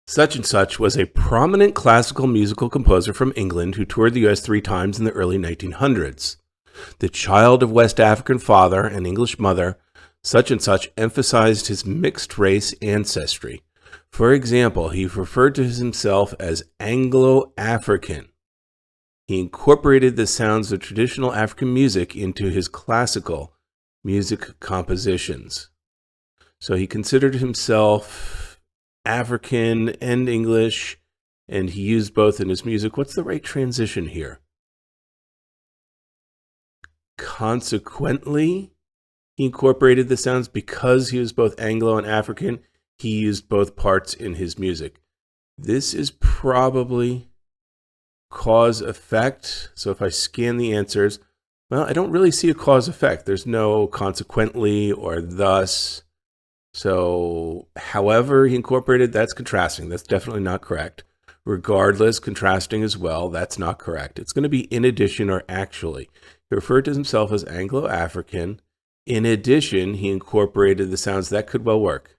Such and such was a prominent classical musical composer from England who toured the U.S. 3 times in the early 1900s. The child of West African father and English mother, such and such emphasized his mixed-race ancestry. For example, he referred to himself as Anglo-African. He incorporated the sounds of traditional African music into his classical music compositions. So he considered himself African and English, and he used both in his music. What's the right transition here? Consequently, he incorporated the sounds because he was both Anglo and African. He used both parts in his music. This is probably cause-effect. So if I scan the answers, well, I don't really see a cause-effect. There's no consequently or thus. So however he incorporated, that's contrasting. That's definitely not correct. Regardless, contrasting as well, that's not correct. It's going to be in addition or actually. He referred to himself as Anglo-African. In addition, he incorporated the sounds. That could well work.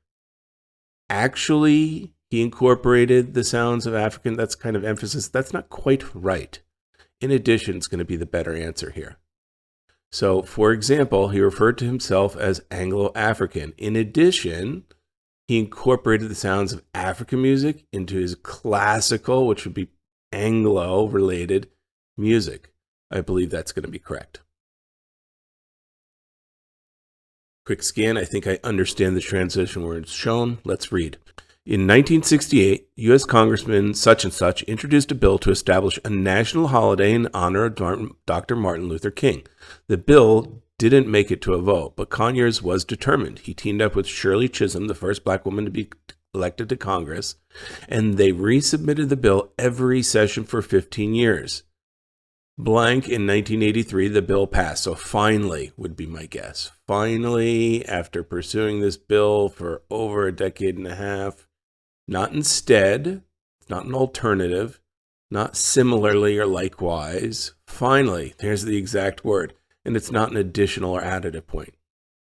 Actually, he incorporated the sounds of African. That's kind of emphasis. That's not quite right. In addition is going to be the better answer here. So, for example, he referred to himself as Anglo-African. In addition, he incorporated the sounds of African music into his classical, which would be Anglo-related music. I believe that's going to be correct. Quick scan. I think I understand the transition where it's shown. Let's read. In 1968, U.S. Congressman such and such introduced a bill to establish a national holiday in honor of Dr. Martin Luther King. The bill didn't make it to a vote, but Conyers was determined. He teamed up with Shirley Chisholm, the first black woman to be elected to Congress, and they resubmitted the bill every session for 15 years. Blank in 1983, the bill passed. So finally would be my guess. Finally, after pursuing this bill for over a decade and a half, not instead, it's not an alternative, not similarly or likewise. Finally, there's the exact word. And it's not an additional or additive point.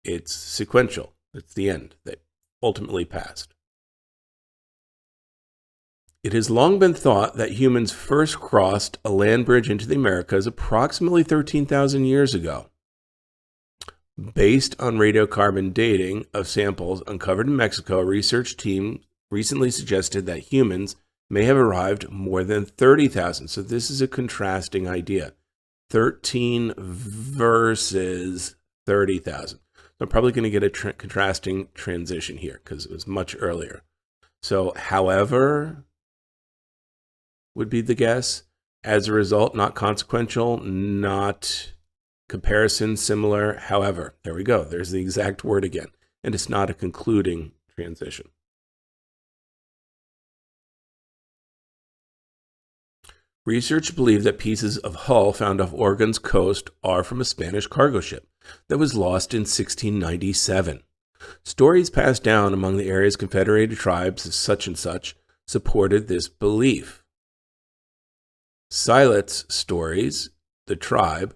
It's sequential. It's the end that ultimately passed. It has long been thought that humans first crossed a land bridge into the Americas approximately 13,000 years ago. Based on radiocarbon dating of samples uncovered in Mexico, a research team recently suggested that humans may have arrived more than 30,000. So this is a contrasting idea. 13 versus 30,000. I'm probably going to get a contrasting transition here because it was much earlier. So, however, would be the guess. As a result, not consequential, not comparison, similar. However, there we go. There's the exact word again. And it's not a concluding transition. Research believe that pieces of hull found off Oregon's coast are from a Spanish cargo ship that was lost in 1697. Stories passed down among the area's confederated tribes of such and such supported this belief. Silet's stories, the tribe,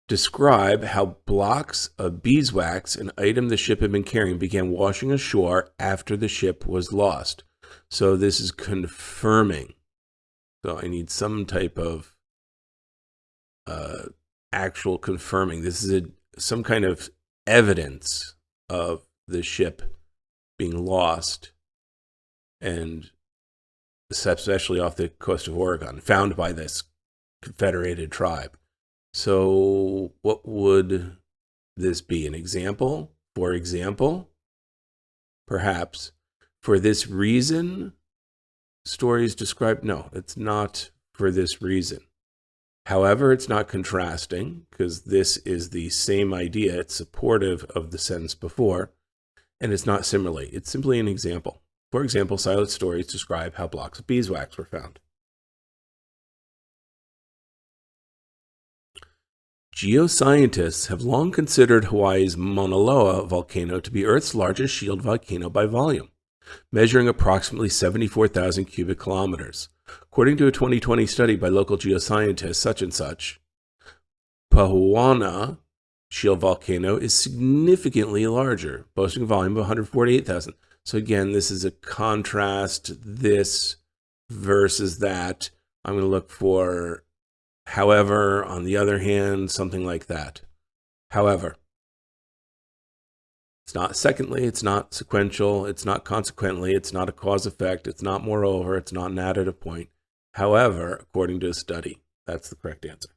describe how blocks of beeswax, an item the ship had been carrying, began washing ashore after the ship was lost. So this is confirming. So I need some type of actual confirming. This is some kind of evidence of the ship being lost, and especially off the coast of Oregon, found by this confederated tribe. So what would this be? An example? For example, perhaps for this reason, stories describe, no, it's not for this reason. However, it's not contrasting because this is the same idea. It's supportive of the sentence before, and it's not similarly. It's simply an example. For example, Silet's stories describe how blocks of beeswax were found. Geoscientists have long considered Hawaii's Mauna Loa volcano to be Earth's largest shield volcano by volume, measuring approximately 74,000 cubic kilometers. According to a 2020 study by local geoscientists such and such, Pahuana shield volcano is significantly larger, boasting a volume of 148,000. So again, this is a contrast, this versus that. I'm going to look for however, on the other hand, something like that. However. It's not secondly, it's not sequential, it's not consequently, it's not a cause effect, it's not moreover, it's not an additive point. However, according to a study, that's the correct answer.